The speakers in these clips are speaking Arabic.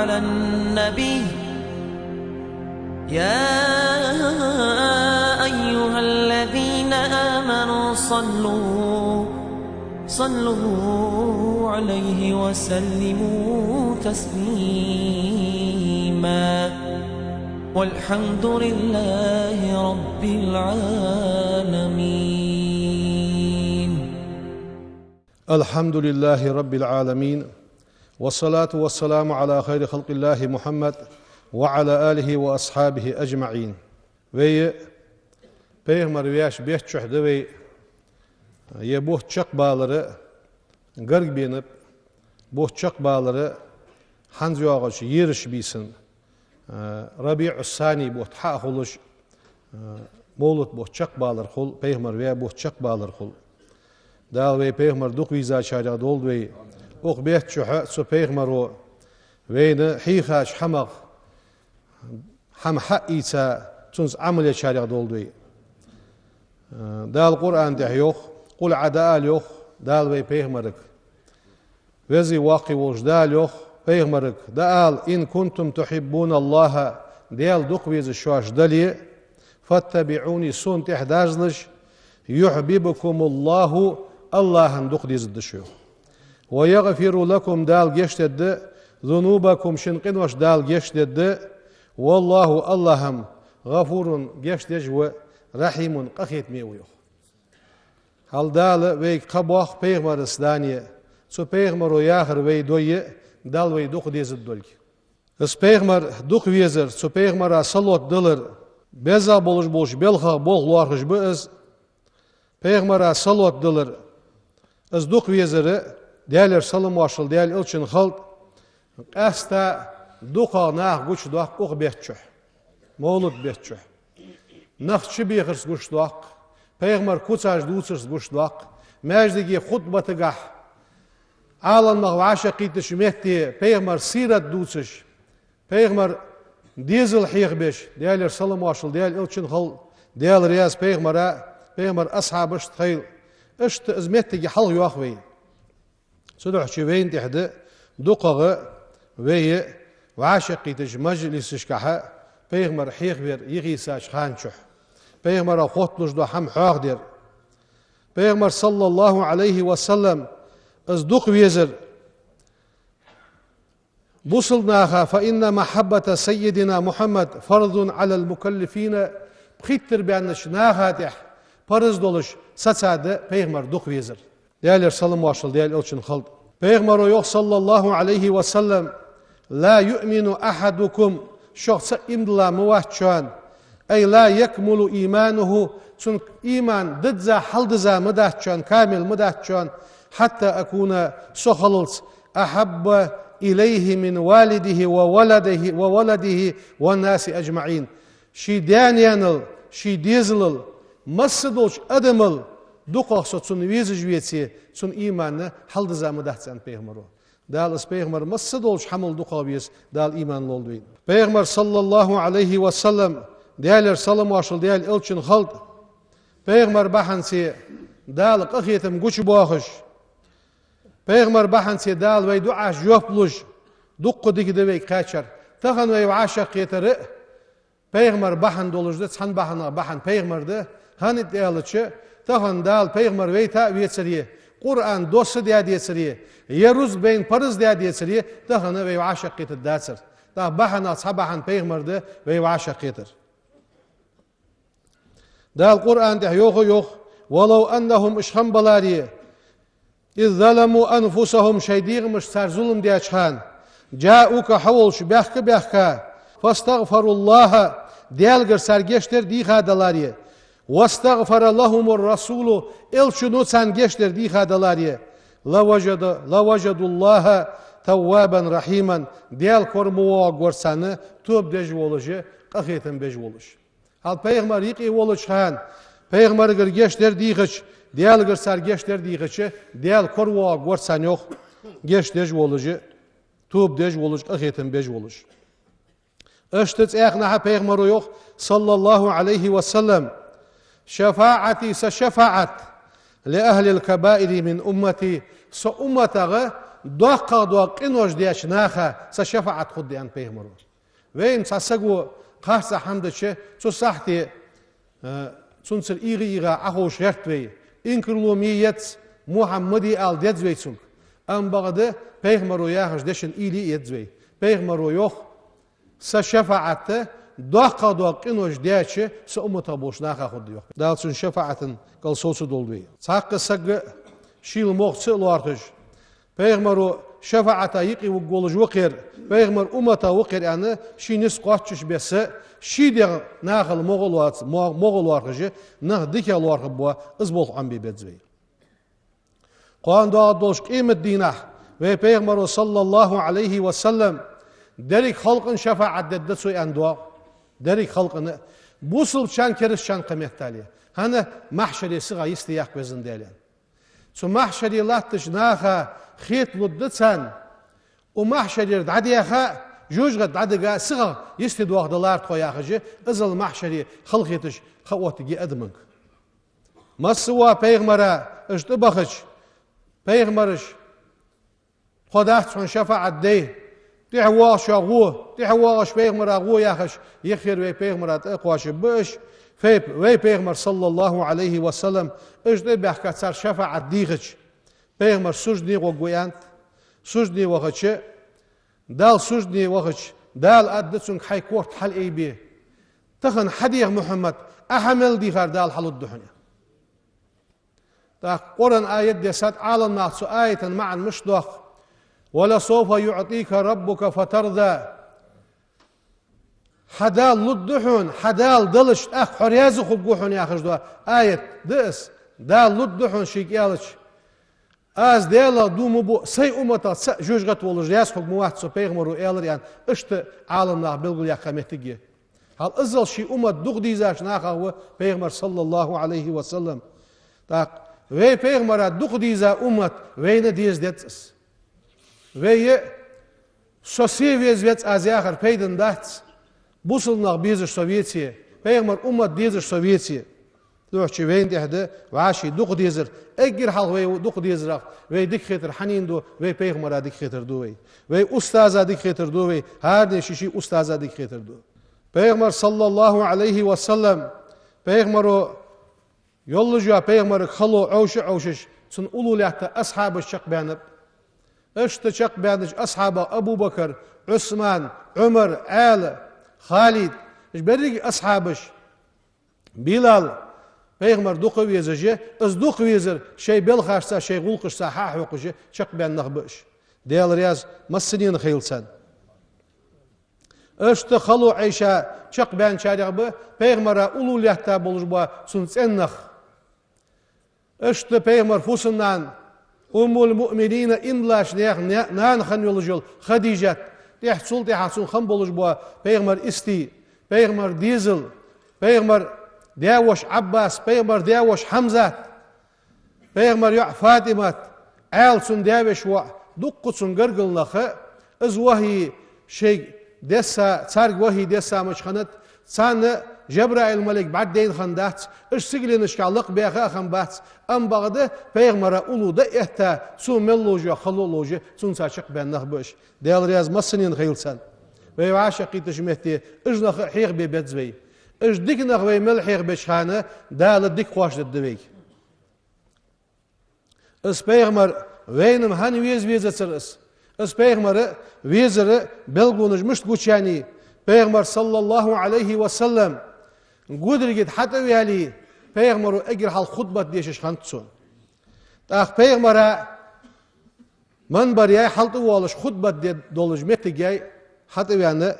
على النبي يا أيها الذين آمنوا صلوا عليه وسلموا تسليما والحمد لله رب العالمين. الحمد لله رب العالمين، والصلاة والسلام على خير خلق الله محمد وعلى آله وأصحابه أجمعين. Ve Peygamber veyaş beş çöhdü ve bohçak bağları gırg benip bohçak bağları hangi ağaç yeriş bilsin Rabi'u Sani bohta holuş Mevlut bohçak bağlar kul Peygamber veya bohçak bağlar kul dal ve Peygamber duk viza çayda doldu ve ok beş çöhü su Peygamber o ve ne hihaş hamak ham haisa تونس عمل شارع دولدوي دال قرآن ده يوخ قل عدال يوخ دال وي بيغمرك وزي واقي وش دال يوخ بيغمرك دال إن كنتم تحبون الله دال دقويز الشواش دالي فاتبعوني سون تحدازلش يحببكم الله الله دقديز الدشيو ويغفر لكم دال جشتد ذنوبكم شنقين وش دال جشتد والله اللهم غفور جشدج ورحيم قخيت ميويو هل دال وي قبوخ پیغمبر اسدانيه سو پیغمبر ياخر وي دويه دال وي دوخ ديزد دولك اس پیغمبر دوخ ويزر سو پیغمبر صلوت دلر بزا بولش بلخ بولخ بز پیغمبر صلوت دلر اس دوخ ويزر دالر سلام واشل دال الچن خلط استا دوخا ناخ گوچ دوخ اوخ بيتچه Mevlut beççe. Nakçı beyhırs guştuak. Peygamber kutsaj dutsırs guştuak. Mejdegi hutbatıgah. Alanmaq ve aşaqitiş mehti Peygamber sirat dutsış. Peygamber dizil hiyğbeş. Değerler salam aşıl değer ilçin hal. Değer riyaz Peygamber ashabış tayl. İşte izmettegi hal yuaq vey. Suduhçı veyin tehdi. Duqağı veyi ve aşaqitiş meclisişkaha. Peygamber hiyğber yığısaç xançuh. Peygamber xotluş da ham hağdir. Peygamber sallallahu aleyhi ve sellem azduq vezir. Busulnaha fa inna mahabbata seyyidina Muhammed farzun alel mukallifine bxittir beyanış nahatih parız doluş saçadı Peygamber duq vezir. Değerler salam başıl değerli olçun xalq. Peygamber o yok sallallahu aleyhi ve sellem la yu'minu ahadukum شخص إمدلا موحشان أي لا يكمل إيمانه چون إيمان ضدزا حلدزا مدهشان كامل مدهشان حتى أكون سخلص أحب إليه من والده وولده والناس أجمعين شي دانيانل شي ديزلل مصدوش أدمل دوقاقصة چون ويزجويتي چون إيمان حلدزا مدهشان بيغمرو دال اس پیغمبر مسد olş hamul duqabiyiz dal iman olduyn. Peygamber sallallahu aleyhi ve sellem değerler salam aşıl değer ilçin halk. Peygamber bahansi dal qahiyetim güç boğuş. Peygamber bahansi dal ve dua jopluş. Duqqu dikide ve kaçar. Tağan ve aşaq yeteri Peygamber bahan dolujda san bahan peygamberde hanit değerliçi tağan dal peygamber ve ta vetseriye Kur'an dostu diye diyesiriye, yeruz beyin parız diye diyesiriye, dağını ve aşık getir derser. Dağ bahana sabahan peygamberde ve aşık getir. Dağ Kur'an'da yok. Walau annahum işham balariye, iz zalamu anfusahum şeydiğmiş sarzulum diye çıkan, ca'uka havulş behka, fastagfarullaha, diğer sergeçler dihadalariye. واستغفر لهم الرسول الشنو سان جشتر دي خادلاريه لوجدوا الله توابا رحيما ديال كورمو غورسانı توب دجولوجي قخيتن بجولوش al peygamber yıqı oluşan peygamber gir geçler diğiç diğer gir sar geçler diğiçi diğer korvo gorsan yok geçdej olucu توب دجولوش قخيتن بجولوش اشتت اخنا peygamber yok sallallahu aleyhi ve sellem شفاعتي سشفاعت لأهل الكبائر من أمتي سأمتغ دوق إنوش ديش ناخا سشفاعت خد أن بيغمرو وين ساسقو قاسا حمدش سو صحتي سنسر إيغا أخوش غرتوي إنكرلو ميت محمدي آل ديدزوي أم بغده بيغمرو ياخش ديشن إيلي يدزوي بيغمرو يوخ سشفاعت دوق إنوش ديش سأمتا بوش ناخا خد يوخ دالسون شفاعت قل سوسو دولوي ساق سق شيل موخ سئلوارتش بيغمرو شفاعتا يقي وقولج وقير بيغمر أمتا وقير يعني شي نس قاتش بس شي ديغ ناخل مغلوارتش نه ديكي الوارخ بوا ازبول عم بيبتزوي قوان دعا دوش قيمة دينه بيغمرو صلى الله عليه وسلم دريك خلق شفاعت ددتسوي ان دعا دريك خلق بوصل شان كرس شان قيمة تالية هنا محشري صغا يستياق بزن داليان سو محشري لاتش ناخا خيط لدتسان ومحشري دعديخا جوج غد دعدقا صغا يستدواغ دلار تخوياخجي ازل محشري خلقيتش خواتي ادمنك ما سوا بيغمرا اشتبخش بيغمرش خداحت سون شفاعت دي تحواش غو تحواش بيغمرا غو ياخش يخير وي بيغمرا اقواش بش فيب وي بيغمر صلى الله عليه وسلم اجدي بحكا صار شفاعت ديغش بيغمر سجدني وغويانت سجدني وغش دال سجدني وغش دال ادتسون حي كورت حل اي بي تخن حديغ محمد احمل دي غار دال حل الدحنيا تا قران ايات دي سات عالم ناس ايه مع مشدخ ولا سوف يعطيك ربك فترضى حدال لدحون حدال دلش اخ حريازو خبوحون يا خجدوا ايه دس دال لدحون شيكيالش از ديلا دومو بو سي امتا جوجغت ولج ياس خب موات سو بيغمرو ايلر يعني اشت عالمنا بلغل يا قمتيجي هل ازل شي امت دغدي زاش ناخا هو بيغمر صلى الله عليه وسلم تا وي بيغمر دغدي زا امت وين ديز دتس وي سوسيفيز ويت از اخر بيدن دات بوسلنا بيز سوفيتي بيغمر امت ديز سوفيتي دوحشي وين دهده وعاشي دوق ديزر اجر حال وي دوق ديزر وي ديك خيتر حنين دو وي بيغمر ديك خيتر دو وي استاذ ديك خيتر دو وي هر شيشي استاذ ديك خيتر دو بيغمر صلى الله عليه وسلم بيغمر يولجوا بيغمر خلو عوشش سن اولولات اصحاب الشق بانب اشت شق بانج اصحاب ابو بكر عثمان عمر آل خالد ايش بريق اصحابش بلال بيغمر دوق ويزجه از دوق ويزر شي بلخاشتا شي غولقشتا حاحوقجه شق بان نخبش ديال رياز مسنين خيلسان اشت خلو عيشا شق بان شارغبه بيغمر اولولياتا بولجبا سنسنخ اشت بيغمر فوسنان ام المؤمنين ان لاش نان خن يولجل خديجه تحصل خم بولجبا بيغمر استي بيغمر ديزل بيغمر داوش عباس بيغمر داوش حمزة بيغمر يع فاطمة آل سن داوش و دق سن قرقل نخ از وهي شيء دسا تارق وهي دسا مشخنت سان جبرائيل الملك بعد دين خندات اش سيقلين اشكالق بيخا خنبات ام بغده بيغمر اولو دا احتا سو ملوجو خلولوجو سن ساشق بان نخبش ديال رياز مسنين خيلسان ويعاشقي تجمهتي اجنخ حيغ بيبتزوي اش ديك نغوي ملحيغ بشخانه دال ديك خوش الدبيك اس بيغمر وينم هن ويز تسرس اس بيغمر ويزر بلغونج مش تقوشاني بيغمر صلى الله عليه وسلم قدرجت حتى ويالي بيغمر اجر حال خطبه ديش خانتسون اخ بيغمر منبر ياي حالت والش خطبه دولج مت جاي حتى ويانا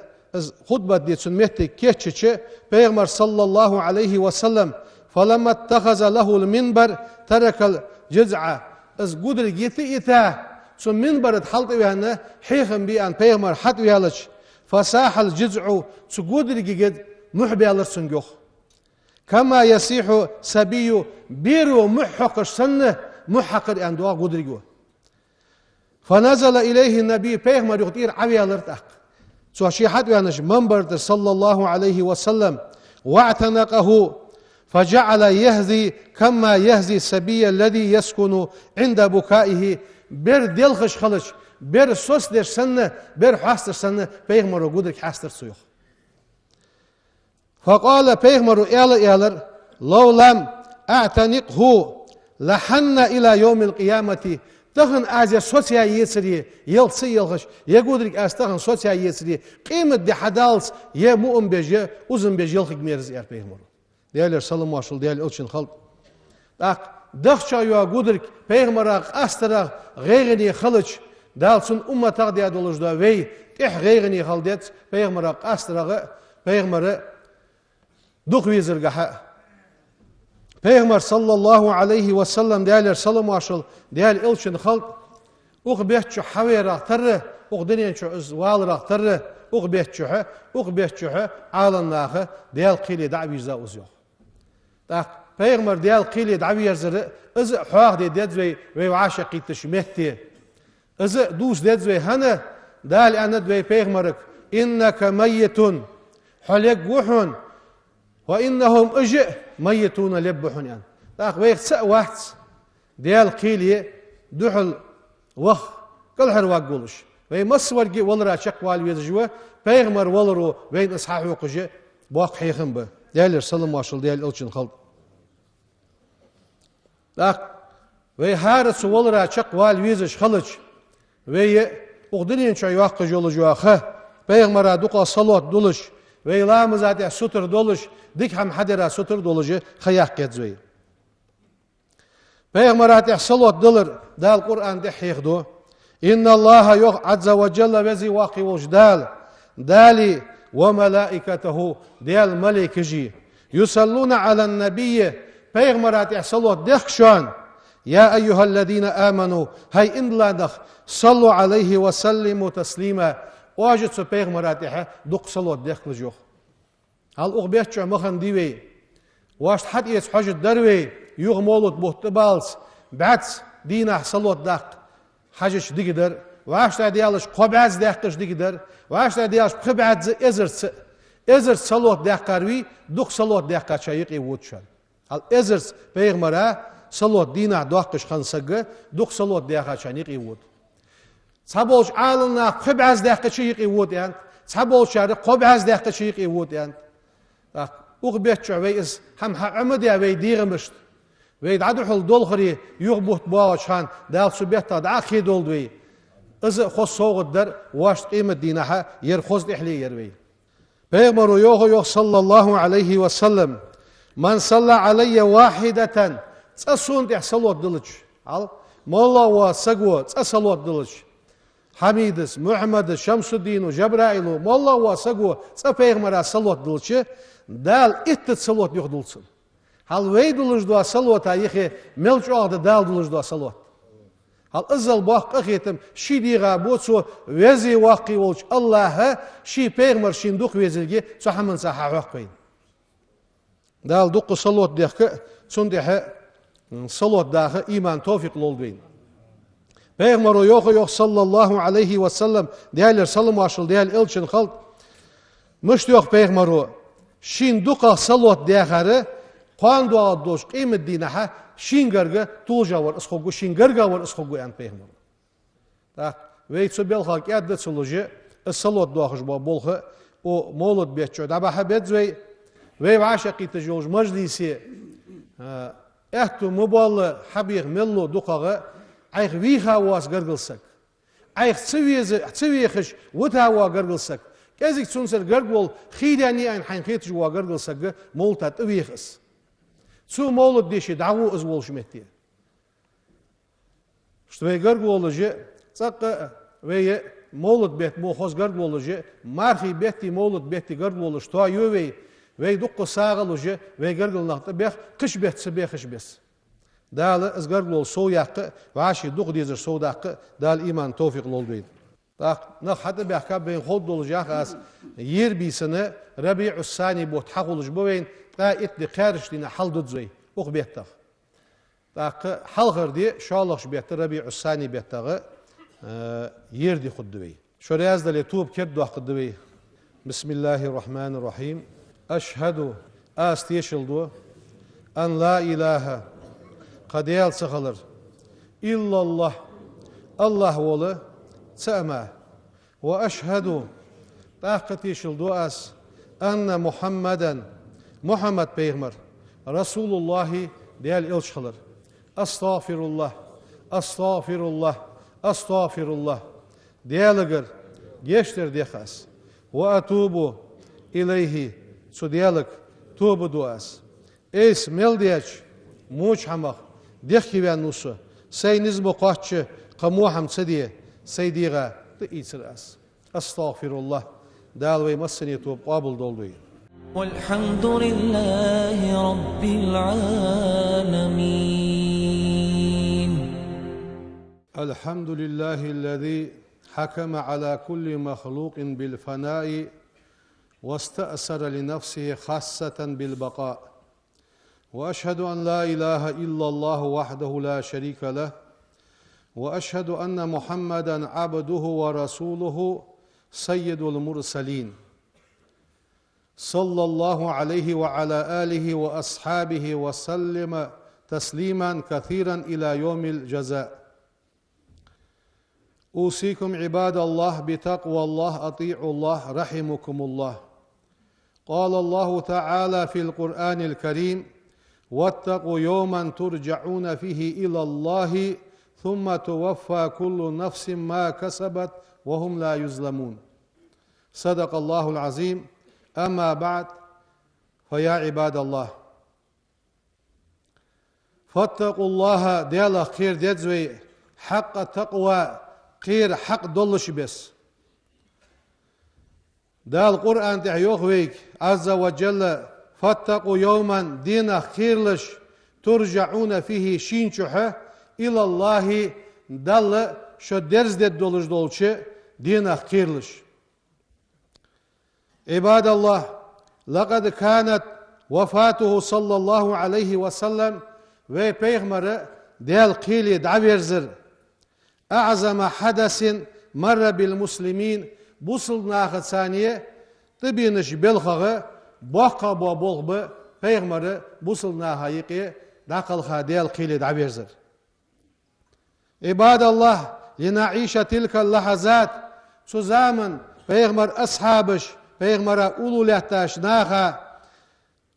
خطبة دي سنمتي كيتشي بيغمر صلى الله عليه وسلم فلما اتخذ له المنبر ترك الجزعة از قدر جيتي إتا سن منبر تحلت ويانا حيخم بيان بيغمر حت ويالش فساح الجزع سقدر جيد محبي على السنجوخ كما يسيح سبي بيرو محق السنة محقر أن دعا قدر جوا فنزل إليه النبي بيغمر يغطير عوي على الرتاق سو شي حد ويانش منبر صلى الله عليه وسلم واعتنقه فجعل يهذي كما يهذي السبي الذي يسكن عند بكائه bir delxiş kılıç, bir sos dersenni, bir hastırsanni Peygamberu gudrik hastırsı yok. Fakale Peygamberu eğer lawlam a'taniqhu lahanna ila yevmil kıyameti tağın azya sosyal yesiri yılsı yılgış ye gudrik astağın sosyal yesiri kıymet de hadals ye mu'um beje uzun bej yılgık meriz er Peygamberu. Değerler salam maşul değerli ölçün halk. Dak dağça yuva gudrik Peygamberak astırak gayrini kılıç dalsın ummata diye dolujda ve gayrini haldet Peygamberak astırağı Peygamberi duk vizirgaha Peygamber sallallahu aleyhi ve sellem değerler salam aşıl değerli ölçün halk uq behçü haveraktarı uq denençü valraktarı uq behçü alannağı değerli qili daviza uz yok. Tak Peygamber değerli qili davizleri iz huaq dedi ve aşıqit şmetti iz dus dedi ve hana değerli anad ve Peygamberik innaka mayyitun halak wuhun وإنهم أجئ ميتون لبحون يعني. لكن ويخسأ واحد ديال قيلي دحل وخ كل حرواق قولش ويمصور جي ولرا شق والويزجوا بيغمر ولرو وين إصحاح وقجي باق حيخن به ديال السلام واشل ديال الألشن خلط لكن ويهارس ولرا شق والويزج خلج وي أقدرين شو يوقع جولو جواخه بيغمر دوقا صلوات دولش ويلام زادي سطر دولش ديك هم حدرا سطر دولجي خياق كتزوي بيغمرات صلوات دولر دا القرآن دي حيخدو إن الله عز وجل وزي واقي وجدال دالي وملائكته ديال ملائكجي يصلون على النبي بيغمرات صلوات دخشان يا أيها الذين آمنوا هاي إن لا دخ صلوا عليه وسلموا تسليما واجد سو پیغمبراتها دوق صلوات داخل جو هل اغبيت شو مخن ديوي واش حد يس حاجه دروي يوغ مولود بوتبالس بعد دينا صلوات داق حاجه ديقدر واش ديالش قبعز داقش ديقدر واش ديالش قبعز ازر صلوات داقروي دوق صلوات داقا شيق يوتشل هل ازر پیغمبره صلوات دينا داقش خنسق دوق صلوات داقا شيق يوت صابوش عالنا قبعز داقة شيق يود يعني صابوش شاري قبعز داقة شيق يود يعني أغبيت شو ويز هم عمد يا وي ديغمشت وي دعدو حل دولخري يغبوت باوش هان دال سبيتا دعاقي دول وي إذا خص صوغ الدر واش قيمة دينها يرخص إحلي يروي بيغمرو يوغ صلى الله عليه وسلم من صلى علي واحدة تصون تحصلوا الدلج مولا وسقوة تصلوا الدلج حميدس محمد شمس الدين وجبرائيل والله واسقو صفيغمر صلوات دلشي دال ات صلوات يخدلسن هل ويدلج دو صلوات يخي ملچ اغد دال دلج دو صلوات هل ازل باق اخيتم شي ديغا بوتسو وزي واقي ولش الله شي پیغمر شيندوق وزلگي صحمن صحا وقين دال دوق صلوات ديخ سندح صلوات داخ ايمان توفيق لولدين Peygamber yok sallallahu aleyhi ve sellem değerler salam aşıl değerli elçin halk müşt yok Peygamber şin duqa salat değeri qan dua doş qiymet dinaha şin garga tulja var isxogu şin garga var isxogu an Peygamber tak ve tsubel halk yadda suluji salat doğış bu bolha o molud beço da bahabet ve aşaqi tejoj majlisi ehtu muballı habir mello duqağı أيخ ويها واس قرقلسك أيخ تسويخش وتها وا قرقلسك كازيك تسونسر قرقول خيداني أين حين خيتش وا قرقلسك مولتا تويخس سو مولد ديشي دعوو أزول شمتي شتوي قرقول جي تساق وي مولد بيت مو خوز قرقول جي مارخي بيتي مولد بيتي قرقول شتوا يوي وي دقو ساغل جي وي قرقل نقطة بيخ قش بيت سبيخش بس دال ازغر لول سو ياق واشي دوق ديزر سو داق دال ايمان توفيق لول بيد داق نخ حتى بيحكا بين خود دول جاخ اس ير بيسنه ربيع الثاني بوت حقولج بوين دا ات دي خارج دينا حل دزوي اوخ بيتا داق حلغر دي شالخ بيت ربيع الثاني بيتا ير دي خد دوي شو رياز دل توب كد دوخ دوي بسم الله الرحمن الرحيم اشهد استيشلدو ان لا اله قديال سخلر إلا الله الله ولا تأمه وأشهد طاقتي شلدوأس أن محمد بيغمر رسول الله ديال إلشخلر أستغفر الله ديالغر يشتر ديخاس وأتوب إليه سو ديالك توب دواس إيس ملديش موش حمق ديخي بيان نوسو سي نزبو قاتش قموحم سديه سيديغا تئيسر أس أستغفر الله دالوي مسني توب قابل دولوي والحمد لله رب العالمين. الحمد لله الذي حكم على كل مخلوق بالفناء واستأثر لنفسه خاصة بالبقاء، وأشهد أن لا إله إلا الله وحده لا شريك له، وأشهد أن محمدا عبده ورسوله سيد المرسلين صلى الله عليه وعلى آله وأصحابه وسلم تسليما كثيرا إلى يوم الجزاء. أوصيكم عباد الله بتقوى الله، أطيعوا الله رحمكم الله. قال الله تعالى في القرآن الكريم: واتقوا يوما ترجعون فيه إلى الله ثم توفى كل نفس ما كسبت وهم لا يظلمون. صدق الله العظيم. أما بعد، فيا عباد الله، فاتقوا الله ديالا خير ديزوي حق تقوى خير حق دولش بس. دا القرآن تحيوخ ويك عز وجل: فاتقوا يوما دينا خيرلش ترجعون فيه شينشوحة إلى الله دل شو درز دولش دولش دينا خيرلش. عباد الله، لقد كانت وفاته صلى الله عليه وسلم ve Peygamber'e del qili daverzir أعظم حدث مر بالمسلمين بوصل ناخد ثانية تبينش بالخغة بوقع بوغب Peygamber'e بوصل ناخيقي داخل خاديل قيل دعويرزر. عباد الله، لنعيش تلك اللحظات سوزامن Peygamber أصحابش Peygamber'e ululehtaş naha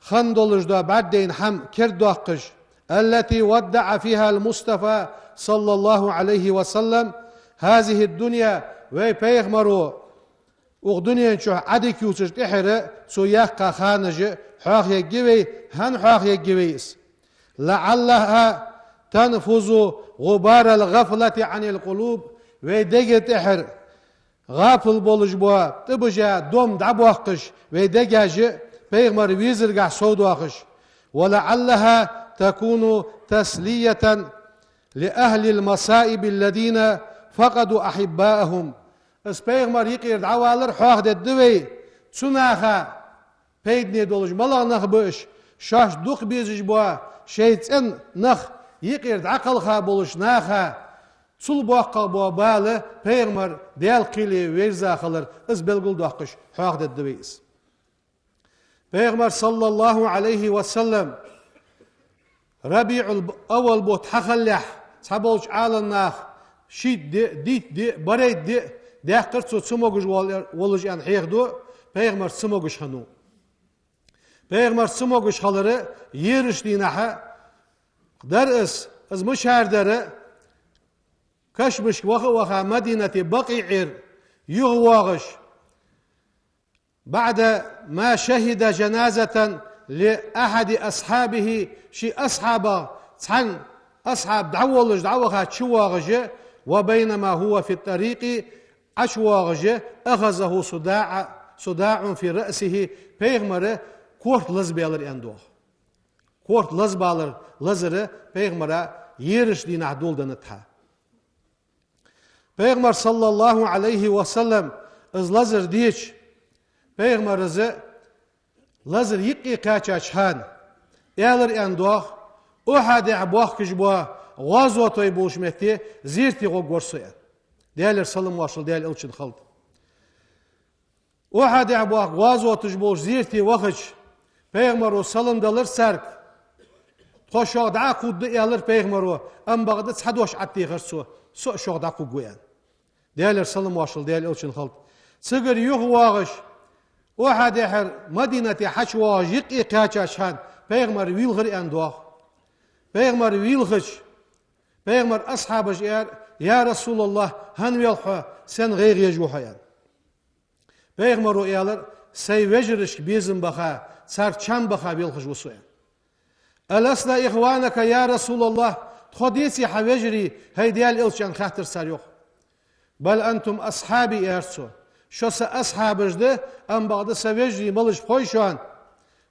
خندولش دا بعدين حم كردوقش التي ودع فيها المصطفى صلى الله عليه وسلم هذه الدنيا وي بيغمرو وغدنيا شو عدك يوسش تحرى سو يقى خانج حاخ يجوي هن حاخ يجويس لعلها تنفذ غبار الغفلة عن القلوب ويدقى تحر غافل بولج بوا تبجا دوم دعبوخش ويدقى بيغمر ويزرقع سودوخش ولعلها تكون تسلية لأهل المصائب الذين فقدوا أحباءهم. اس بيغمر يقير دعوالر حاخد الدوي تسناخا بيدني دولج ملا نخ بوش شاش دوخ بيزج بوا شيطن نخ يقير دعقل خابولش ناخا سل بوقع بوا بالي بيغمر ديال قيلي ويرزاخلر اس بلغل دوخش حاخد الدويس. بيغمر صلى الله عليه وسلم ربيع الأول بوت حخلح صحابوش عالناخ شيد دي بريد دي قرصو سموغش ولج ان حيخدو بيغمر سموغش هنو بيغمر سموغش خلره يرش ديناها درس از مشهر دره كشمش وخا مدينة بقيعير يغواغش بعد ما شهد جنازة لأحد أصحابه شي أصحابه تحن أصحاب دعوالج دعوها تشواغج وبينما هو في الطريق أشواغج أخذه صداع في رأسه بيغمر كورت لزبالر أندوه كورت لزبالر لزر بيغمر يرش دين عدول دنتها بيغمر صلى الله عليه وسلم از لزر ديش بيغمر زي لازر يقي كاتشان يالر اندوخ احد عبوخ كجبوا غازو توي بوشمتي زيرتي غو غورسيا ديالر سلم واصل ديال الچن خلط احد عبوخ غازو تجبوش زيرتي وخش بيغمر سلم دلر سرك تخشوا دعاكو ديالر بيغمرو أم بغداد حدوش عتي غرسو سو شو دعاكو جويان ديالر سلم واشل ديال أوشن خلط سجر يغواغش واحد يحر مدينة حشواج يقي قاچاشان بيغمر ويلغر أندوخ بيغمر ويلغش بيغمر أصحابش يا رسول الله هن ويلخو سن غير يجوحيان بيغمرو يالر سي وجرش بيزن بخا صار چم بخا ويلغش وسوين ألسنا إخوانك يا رسول الله تخديسي حوجري هيديال إلشان خاطر ساريوخ بل أنتم أصحابي إرسو شو أصحاب جده أم بعد سوجري ملش خويشان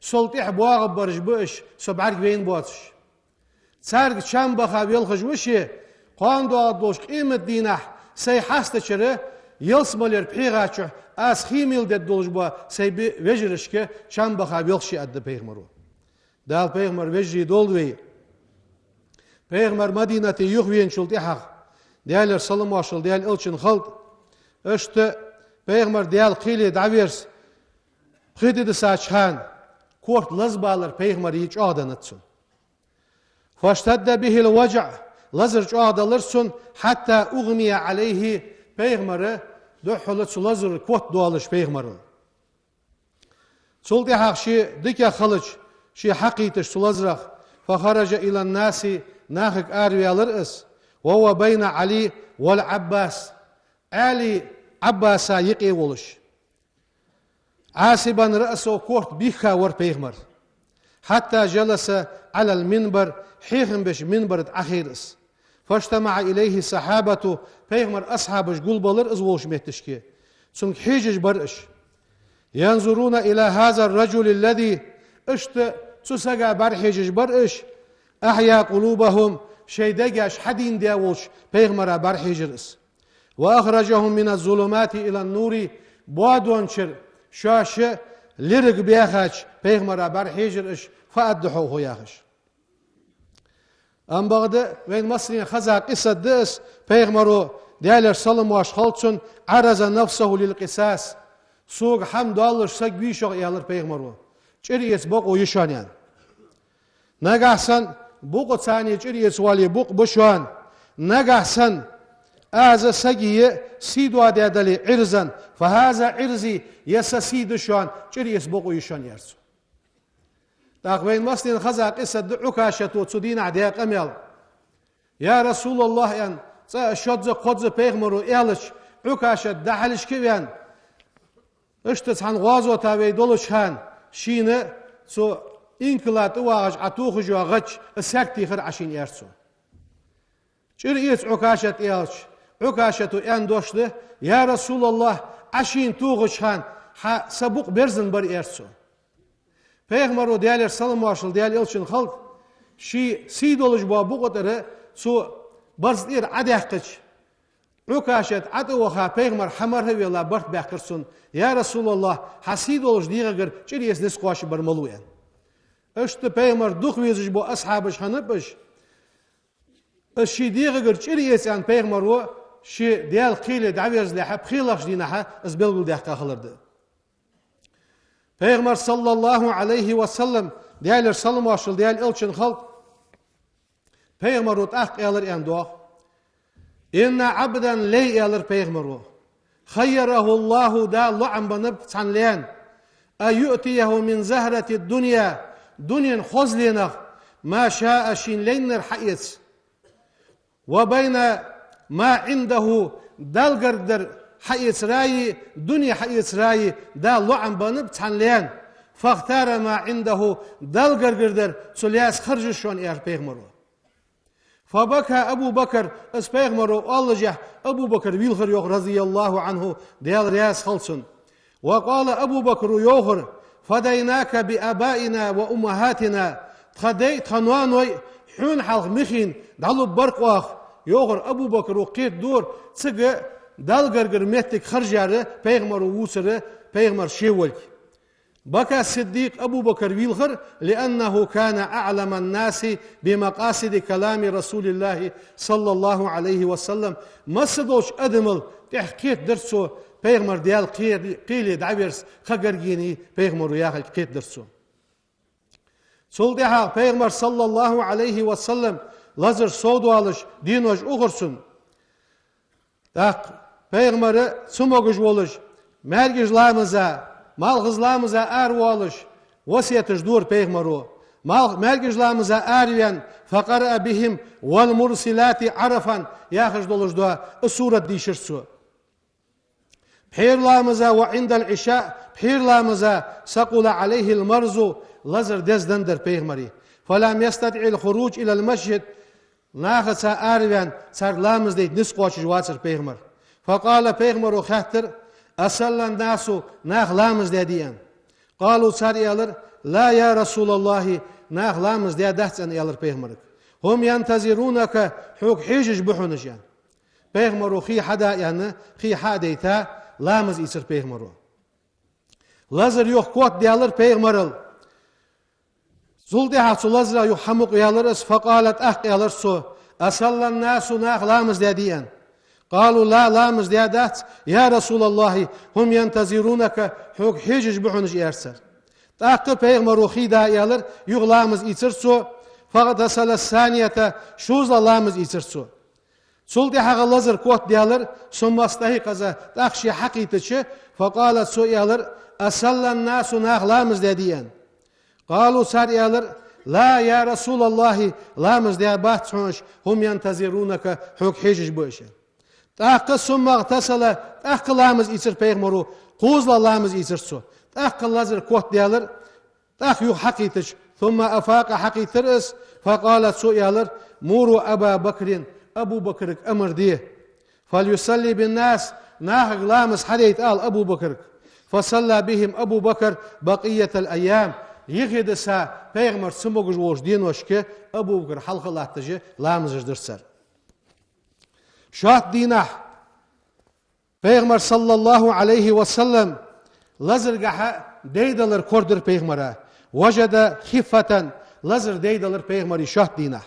سلطيح بواغب برج بوش سبعرق بين بواتش تسارق شام بخا بيلخج وشي قاندو عدوش قيمة دينح سي حاسته چره يلسمالير بحيغاچو از خيميل دد دولج بوا سي وجرشكه شام بخا بيلخشي أد بيغمرو دال بيغمر وجري دولوي بيغمر مدينة يخوين شلطيحق ديالر سلم واشل ديال إلشن خلط اشت بيغمر ديال قيلي دعويرس خيدي دساچان كورت لزبالر بيغمر يج آدنتسون فاشتد به الوجع لزر آدلرسون حتى أغمي عليه بيغمر دحلت لزر كوت دوالش بيغمر شلطيحق شي ديكا خلج شي حقيتش سلزرخ فخرج إلى الناس ناخك آروي الرئيس وهو بين علي والعباس علي عباسا يقي ولش عاسبا رأسه كورت بيخا ور بيغمر حتى جلس على المنبر حيخن بش منبر أخيرس فاجتمع إليه صحابة بيغمر أصحابش قول بلر ازولش مهتشكي سنك حيجج برش ينظرون إلى هذا الرجل الذي اشت تسقى برحيجج برش أحيا قلوبهم شيدقاش حدين داوش بيغمر برحيجرس وأخرجهم من الظلمات إلى النور بوادونشر شاش لرق بيخاش بيغمر برحيجرش فأدحوه ياخش أم بغد وين مصرين خزا قصة دس بيغمرو ديالر سلم واش خلطسون عرض نفسه للقصاص سوق حمد الله سق بيشوغ يالر بيغمرو چريس بوق ويشانيان نگاحسن بوق ثاني چريس والي بوق بشوان نگاحسن از سگيه سيدو دادلي عرزن فهذا عرزي يسسيد شوان چريس بوق ويشان يرسو تاقوين مصلين خزا قصة عكاشة وتسودين عديق أميال يا رسول الله أن شدز قدز بيغمرو إيالش عكاشة دحلش كيوان اشتس عن غازو تاوي دولش هان شينه سو إنكلات واغج عطوخ جو غج ساكتي خر عشين يرسو شريت عكاشة إيالش عكاشة أن دوشده يا رسول الله عشين توغش هان سبوق برزن بر يرسو Peygamber diğerler salam başıl diğer için halk şi sidoluş bu kadar su barzdir adahkıç ukaşet atuha peygamber hamar hevela bart bakırsın ya Resulullah hasidoluş diğer çiriyes nesqaşı barmaluyan işte peygamber duh vezij bu ashabış hanıpış şi diğer çiriyes an peygamber o şi diğer qile davers la hab khilaf dinaha azbelgul dahka khalırdı Peygamber sallallahu aleyhi ve sellem diğerler salam başıl diğer ilçin halk Peygamber ot ak eler endo inna abdan ley eler peygamber o khayyarahu Allahu da lu'an banab sanlayan ayutiyahu min zahrati dunya dunyan khozlina ma sha'a shin leyner hayat ve bayna ma indahu dalgarder حيث راي دنيا حيث راي دا لعن بنب تنليان فاختار ما عنده دال غرغردر سلياس خرج شون يا بيغمرو فبكى ابو بكر اس بيغمرو الله ابو بكر ويلخر يوخ رضي الله عنه ديال رياس خلصن وقال ابو بكر يوخر فديناك بابائنا وامهاتنا تخدي تنوانوي حون حلق مخين دالو برقواخ يوخر ابو بكر وقيت دور تسقى دالغرغر متك خرجاره پیغمبر ووسره پیغمبر شيولك بكى الصديق ابو بكر ويلخر لانه كان اعلم الناس بمقاصد كلام رسول الله صلى الله عليه وسلم مسدوش ادمل تحقيق درسو پیغمبر ديال قيل دعبرس خغرغيني پیغمبر يا قيت درسو Suldiha Peygamber sallallahu aleyhi ve sellem lazır soğdu alış dinoj uğursun. Tak Peygamberi sumoguj oluş, mergijlamıza, malgızlamıza ervu alış, vasiyetiş dur Peygamberu. Mergijlamıza erven, fakara bihim vel mursilati arafan, yahiş doluş dua, surat dişirsu. Peygamberimize ve indel işa, Peygamberimize sakula aleyhil marzu, lazır dezdendir Peygamberi. Falam yestati'il huruc ilal mescid, nâhısa erven, sarlamız deyit nisqoçuş vatsır Peygamber. Fakala Peygamberu khattir, asallan nasu nâhlamız dediyen. Qalu sariyalar, la ya Resulallahi, nâhlamız diye dahsen yalar Peygamberik. Hum yantazirunaka huk hijij buhunuş yani. Peygamberu khi hada yani, khi hadeyta, lamız isir Peygamberu. Lazır yok kot diyalar Peygamberil. Zuldiha su lazıra yok hamuk yalarız, fakalat ah yalar su. Asallan nasu nâhlamız dediyen. قالوا لا لامز ديادات يا رسول الله هم ينتظرونك حق حجج بحنج إرسل تأقل بيغمرو خيدا يالر يغلامز إترسو فقد أصل الثانية شوز لامز إترسو سلطي حق اللزر كوت ديالر ثم استهي قزا تأخشي حقيتش فقالت سو يالر أصل الناس ناخ لامز ديديان قالوا سار يالر لا يا رسول الله لامز ديابات هم ينتظرونك حق حجج بحنج تأقل ثم اغتسل تأقل لامز إتر Peygamberu قوزل لامز إترسو تأقل لازر كوت ديالر تأقل يو حقيتش ثم أفاق حقيترس فقالت سو يالر مورو أبا بكر أبو بكر أمر ديه فليصلي بالناس ناهق لامز حديت آل أبو بكر فصلى بهم أبو بكر بقية الأيام يخد سا Peygamber سموغج ووش دينوشك أبو بكر حلق الله تجي لامز درسر شات دينه Peygamber sallallahu aleyhi ve sellem lazırgaha deydalar kordur Peygamber'e vajada khiffatan lazır deydalar Peygamber'i şat dinah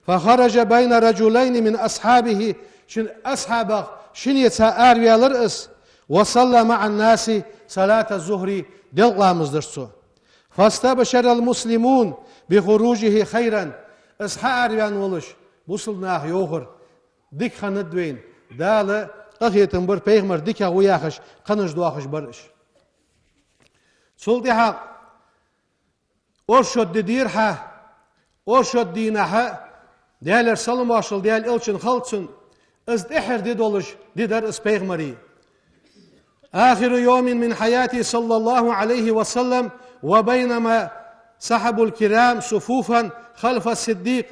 faharaja bayna raculayni min ashabihi şin ashabah şin yetsa arviyalar is ve salla ma'an nasi salata zuhri dilqamızdır su fastabşaral muslimun bi hurucihi hayran asha arviyan oluş busulnah yoğur dik khanadwein dalı قهيتن بر Peygamber dika uyakış kanış duakış barış. Suldiha orşod dedirha orşod dinaha değerler salım başıl değer ilçin halçın izdihir dedoluş deder is Peygamberi. Ahiru yawmin min hayati sallallahu aleyhi ve sellem ve beynama sahabul kiram sufufan khalfa siddiq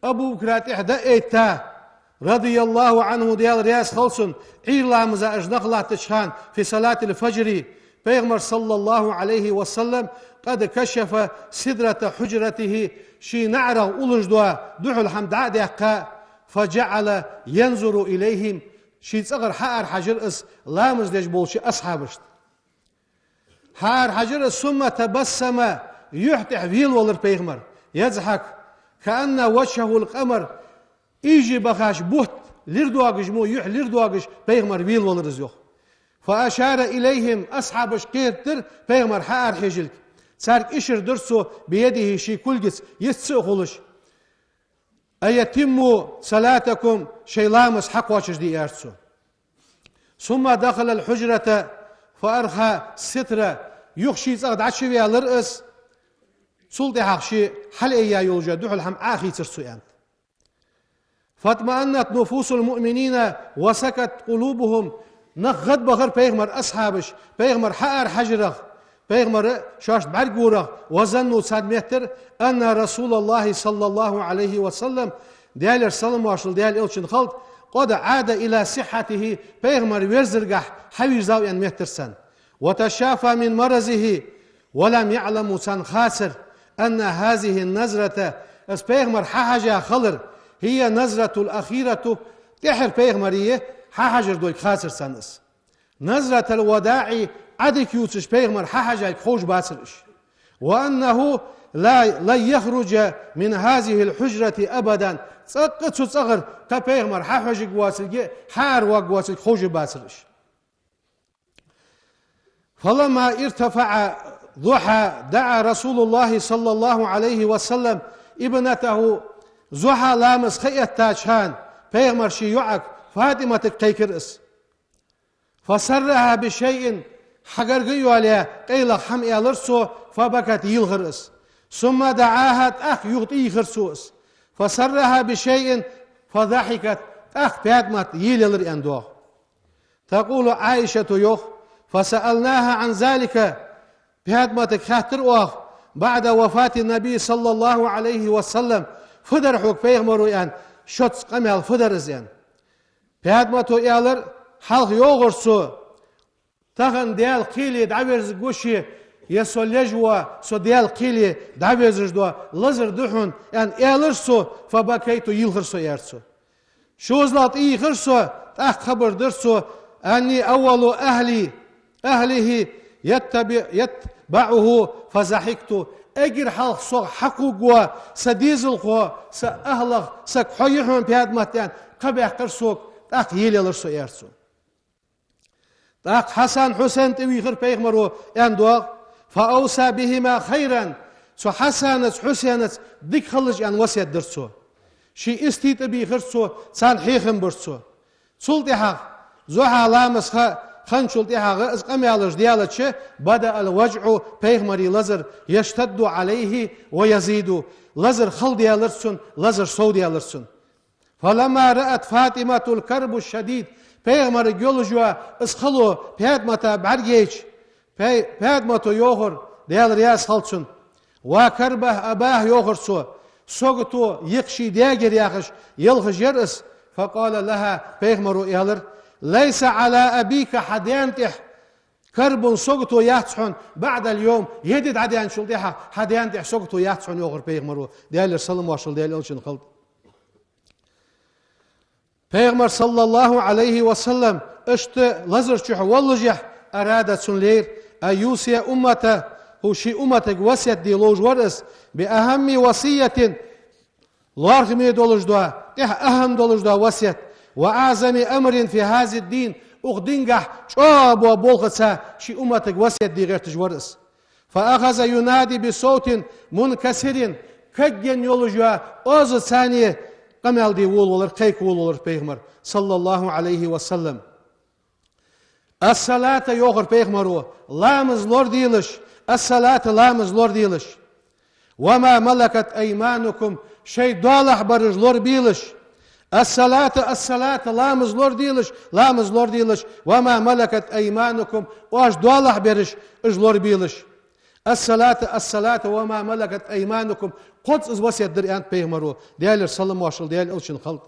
Abu Bakr ihda eyta رضي الله عنه ديال رياس خلصن إيرلامزا أجنقلا تشهان في صلاة الفجر Peygamber sallallahu aleyhi ve sellem قد كشف سدرة حجرته شي نعره أولجدوا دعو الحمد دقا فجعل ينظر إليهم شي صغر حار حجر اس لامز ديش بولشي أصحابشت حار حجر ثم تبسم يحتح فيل ولر Peygamber يضحك كأن وجهه القمر İji bakaş buht lirdouagış mu yuh lirdouagış Peygamber vil oluruz yok. Fa aşara ileyhim ashabış qirtir Peygamber har hijilk. Sark işir dursu biyedihi şi kulgis yitsi xuluş. Ayatimmu salatakum şeylamız hak vaçış diyersu. Summa dakhala al-hujrata fa arha sitra yuxşi zagd açıvi alır is. Suldi haqşi hal eyya yolca duhul ham ahi tirsu yani. فاطمأنت نفوس المؤمنين وسكت قلوبهم نغد بغر Peygamber أصحابش Peygamber حار حجره Peygamber شاش برجوره وزنوا صدمتر أن رسول الله صلى الله عليه وسلم ديال سلم واشل ديال إلشن خلط قد عاد إلى صحته Peygamber ويرزرجح حوي زاوية مترسن وتشافى من مرضه ولم يعلم سن خاسر أن هذه النظرة اس Peygamber حاجة خلر هي نظرة الأخيرة تحر Peygamber'ye حاجر دول خاسر سنس نظرة الوداع عدك يوتش Peygamber حاجة خوش باسرش وأنه لا يخرج من هذه الحجرة أبدا سقط صغر Peygamber حاجة قواسل حار وقواسل خوش باسرش فلما ارتفع ضحى دعا رسول الله صلى الله عليه وسلم ابنته ضحى لامس خيئت تاجهان پیغمبر شي يعك فاطمة تكيكرس فسرها بشيء حقرقيو عليها قيل حم يالرسو فبكت يلغرس ثم دعاها أخ يغطي خرسوس فسرها بشيء فضحكت أخ فاطمة يلغر أندوه تقول عائشة يوخ فسألناها عن ذلك فاطمة خاطر بعد وفاة النبي صلى الله عليه وسلم فدر حق پیغمبر يعني شوتس قمل فدر زين فاطمة يالر حلق يوغرسو تغن ديال قيلي دعبرز قوشي يسولجوا سو ديال قيلي دعبرز دوا لزر دحون يعني يالرسو فبكيتو يلغرسو يارسو شوزلات يغرسو تأخ خبر درسو أني أول أهله يتبعه فزحكت أجر حلق صغ حقوقوا سديزلقوا سأهلق سكحيحون بيادمتين قبح قرسوك تأخ يلرسو يارسو تأخ حسن حسين تويخر بيغمرو يندوغ فأوسى بهما خيرا سو حسن حسين ديك خلج أن وسيد درسو شي استيت بيخرسو سان حيخن برسو سلطي حق زوحا لامس خنشلطي حق ازقم يالج ديالتش بدأ الوجع بيغمري لزر يشتد عليه ويزيد لزر خل ديالرسون لزر سو ديالرسون فلما رأت فاطمة الكرب الشديد پیغمبر گلجوا اسخلو پیغمبر برگیچ پیغمبر یوهر دیال ریاس خالچون و کربه اباه یوهر سوگتو یکشی دیگر یاخش یلخش يرس فقال لها پیغمبر یالر ليس على أبيك حديانته كرب سوگتو ياتحون بعد اليوم يدد عديان شلديها حديانته سوگتو ياتحون يوهر پیغمبر دیال سلام واشل دیال الچن خلد پیغمبر صلى الله عليه وسلم اشت لزرچح واللجح أرادت سنلير أيوسي أمته هو شي أمتك وسيت دي لوج ورس بأهم وصية لارغمي دولج دوا أهم دولج دوا وسيت وأعظم أمر في هذا الدين أخدنجح شاب وبولغسا شي أمتك وسيت دي غير تجورس فأخذ ينادي بصوت منكسر كجن يولجوا أوز ثانية قمل دي وول ولر قيك وول ولر پیغمبر صلى الله عليه وسلم الصلاة يوغر پیغمبر لامز لور ديلش الصلاة لامز لور ديلش وما ملكت أيمانكم شيء دالح برج لور بيلش الصلاة لامز لور ديلش وما ملكت أيمانكم واش دالح برج لور بيلش الصلاة وما ملكت أيمانكم قدس از وسيت در أنت پیغمبر ديال سلام واشل ديال الشن خلق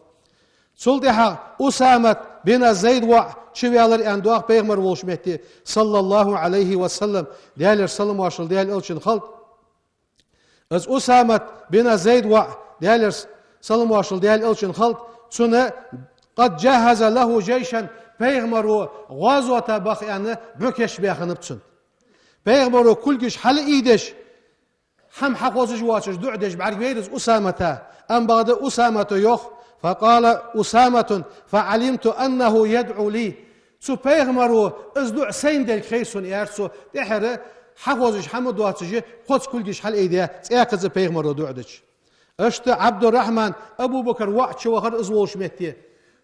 سلطها أسامة بن زيد شويالر أن دواق پیغمبر وشمتي صلى الله عليه وسلم ديال سلام واشل ديال الشن خلق از أسامة بن زيد ديال سلام واشل ديال الشن خلق سنة قد جهز له جيشا پیغمبر غزوة بخيانة بكش بيخنب تسن پیغمبر كلش حل إيدش هم حقوزج واتش دعدش بعربيرز أسامة أم بعد أسامة يوخ فقال أسامة فعلمت أنه يدعو لي سو پیغمبر از دع سين دل خيسون يارسو تحر حقوزج حمد واتش خدش كلش حل إيديا تأكد پیغمبر دعدش اشت عبد الرحمن أبو بكر وقت وخر ازوش متي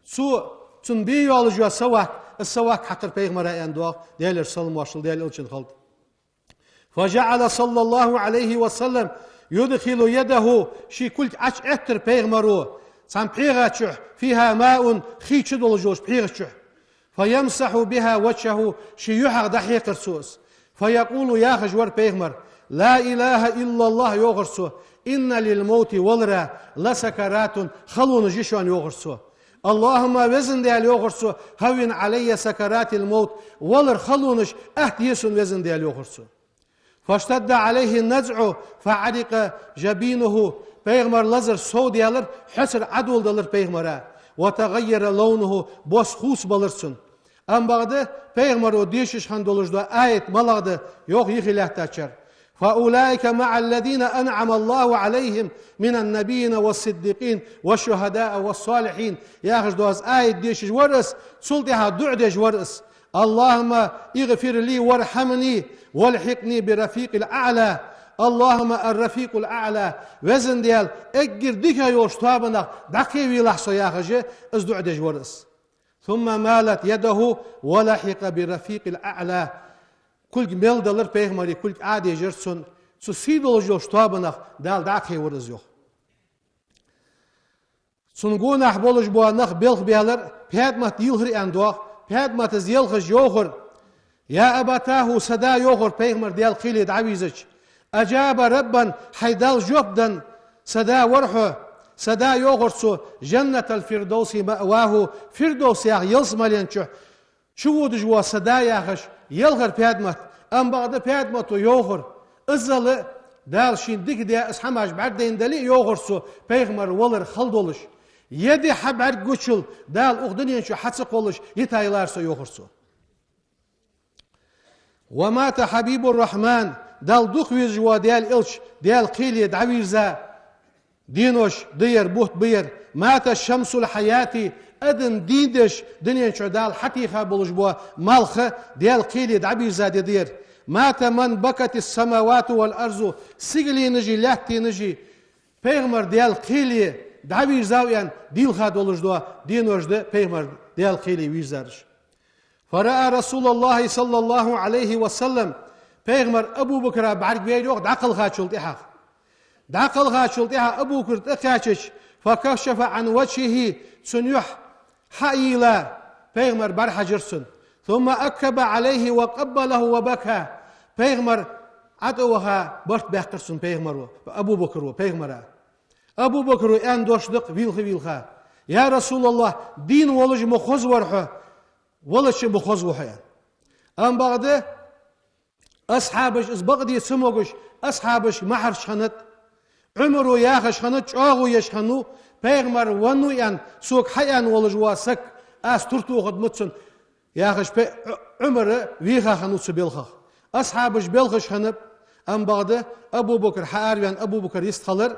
سو تنبيه على سواك السواك حقر پیغمبر أندوا ديال سلم واشل ديال الشن خلط فجعل صلى الله عليه وسلم يدخل يده شي كل عش اتر پیغمبر سام پیغچ فيها ماء خيچ دولجوش پیغچ فيمسح بها وجهه شي يحق دحيق رسوس فيقول يا خجور پیغمبر لا إله إلا الله يغرسو إن للموت ولرا لسكرات خلون جيشوان يغرسو اللهم وزن ديال يغرسو هون علي سكرات الموت ولر خلونش يسون وزن ديال يغرسو فاشتد عليه النزع فعرق جبينه پیغمبر لزر سو ديالر حسر عدول دلر پیغمبر وتغير لونه بوس خوس بلرسن ام بعد پیغمبر ديشش خندولج دا آيت ملغد يوخ يخلاه تاچر فأولئك مع الذين أنعم الله عليهم من النبيين والصديقين والشهداء والصالحين ياخذ دوز آيت ديشش ورس سلطها دعدش ورس اللهم اغفر لي وارحمني والحقني برفيق الأعلى. اللهم الرفيق الأعلى وزن ديال اجر ديكا يوشتابنا دقي ويلح سياخجي ازدع دجورس. ثم مالت يده ولحق برفيق الأعلى. كل ميل دلر بيغمري كل عادي جرسون سيدول يوشتابنا دال دقي ورز يوخ. سنقونح بولش بوانخ بيلخ بيالر بياد ما تيلخري اندوخ بياد ما تزيلخش يوخر. يا أبتاه سدا يوخر بيغمر ديال خيلي دعويزج. أجاب ربا حيدال جبدا سدا ورحه سدا يوغرسو جنة الفردوس مأواه فردوس ياغ يلزمالين شو دجوا سدا ياغش يلغر بيادمت أم بعد بيادمتو يوغر ازل دال شين ديك دي اسحماش بعدين دلي يوغرسو بيغمر ولر خلدولش يدي حبر قوشل دال اغدنين شو حتسق ولش يتايلارسو يوغرسو. ومات حبيب الرحمن دال دوخ ويجوا ديال إلش ديال قيلي دعويزا دينوش دير بوت بير. مات الشمس الحياة أدن ديدش دنيا شو دال حتيخا بولجبوا مالخ ديال قيلي دعويزا دير. مات من بكت السماوات والأرض سيغلي نجي لحتي نجي بيغمر ديال قيلي دعويزا يعني ديلخا دولجدوا دينوش بيغمر ديال قيلي ويزارش. فرأى رسول الله صلى الله عليه وسلم بيغمر أبو بكر بعد بيجوك دعقل خاتشلت إحاق دعقل خاتشلت إحاق أبو بكر تخاتش فكشف عن وجهه سنيح حيلا بيغمر برح جرسن ثم أكب عليه وقبله وبكى بيغمر عدوها برت بيحترسن بيغمر أبو بكر بيغمر أبو بكر أن دوشدق ويلخا يا رسول الله دين ولج مخوز ورحه ولش مخوز وحيان أم بعد أصحابش إزبغدي سموغش أصحابش محر شخنت عمرو ياخش خنت شاغو يشخنو بيغمر ونو ين سوق حيان ولجوا سك أسترتو خد متسن ياخش عمر ويخا خنو سبيلخ أصحابش بيلخش خنب أم بعد أبو بكر حاريان أبو بكر يستخلر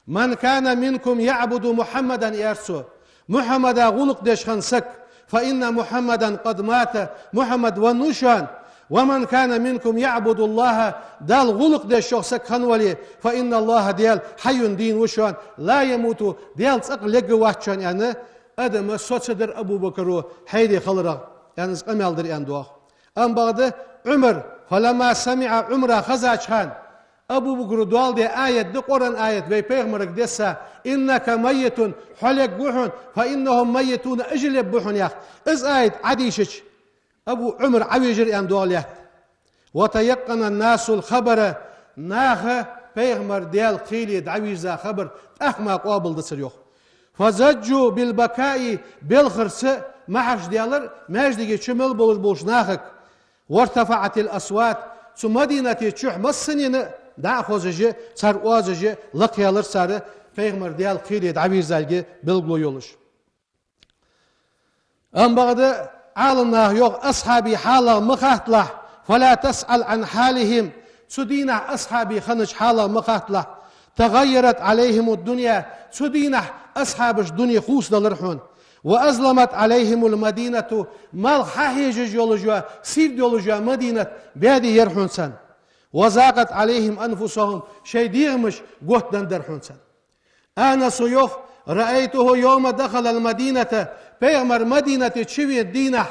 من كان منكم يعبد محمدا يرسو محمد غلق ديش خنسك فإن محمدا قد مات محمد ونوشان ومن كان منكم يعبد الله دال غلق ديال شخصك خنولي فإن الله ديال حي دين وشان لا يموت ديال تسق لق واتشان يعني أدم صدر أبو بكر حيدي خلرا يعني أمال در أندوخ أم بعد عمر فلما سمع عمر خزاج خان أبو بكر دوال دي آية دي قرآن آية بي بيغمرك ديسا إنك ميت حلق بوحن فإنهم ميتون أجلب بوحن ياخ إز آية عديشش أبو عمر عويجر أن دوليات وتيقن الناس الخبر ناخ بيغمر ديال قيلي دعويزا خبر أخما قابل دسريوخ فزجوا بالبكاء بالخرس محش ديالر ماجدي شمل بولش ناخك وارتفعت الأصوات ثم مدينة تشوح مصنين دا خوزجي صار اوزجي لقيالر صار بيغمر ديال قيلي دعويزا بالغلو يولش أم بعد عالنا يوغ أصحابي حالا مخاتلة فلا تسأل عن حالهم سدينا أصحابي خنج حالا مخاتلة تغيرت عليهم الدنيا سدينا أصحابش دنيا خوص دلرحون وأظلمت عليهم المدينة مال حاهيج يولجوا سيف يولجوا مدينة بيدي يرحون سن وزاقت عليهم أنفسهم شي ديغمش قوت دندرحون سن أنا سيوخ رأيته يوم دخل المدينة بيغمر مدينة تشوي الدينة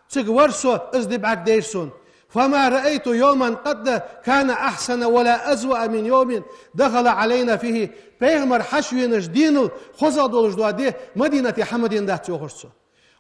تقورسو ازدبعك ديرسون فما رأيت يوما قد كان أحسن ولا أزوأ من يوم دخل علينا فيه بيغمر حشوين جدين خزادو الجدوادي مدينة حمدين ده تيوخرسو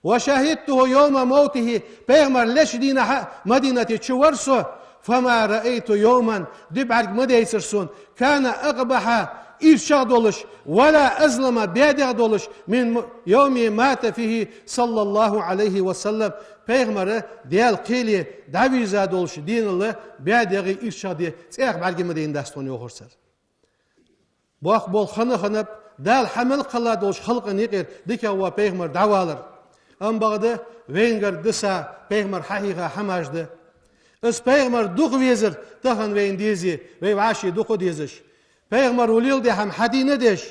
وشاهدته يوم موته بيغمر ليش دينة مدينة تشورسو فما رأيت يوما دبعك مديسرسون كان أقبح إرشاد دولش ولا أظلم بيدع دولش من يوم مات فيه صلى الله عليه وسلم بيغمر ديال قيلي دعويزا دولش دين الله بيدع إرشاد سيخ بعد مدين داستون يوخرسر بوخ بول خنب دال حمل قلا دولش خلق نيقر ديك هو بيغمر دعوالر أم بعد وينجر دسا بيغمر حقيقة حماجد اس بيغمر دوغ ويزر تخن وين ديزي وي واشي دوغ ديزش بيغمر وليل دي هم حدينه ديش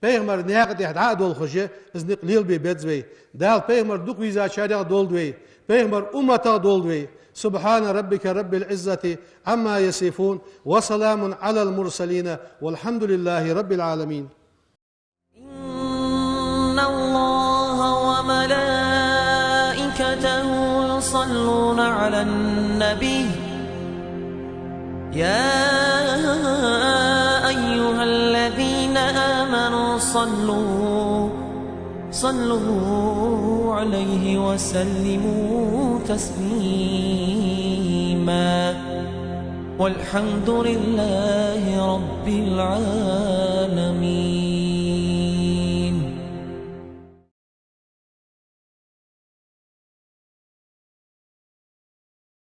Peygamber niyaqet ihda dol khoşe iz niqlil be bedzwe dal peygamber duk viza çarya doldwe peygamber ummata doldwe subhana rabbika rabbil izzati amma yasifun ve selamun alel mursalin velhamdülillahi rabbil alamin. İnnallaha ve melâiketehu yusallûne alen nebiyy ya eyyühellezîne âmenû صلوا عليه وسلموا تسليما والحمد لله رب العالمين.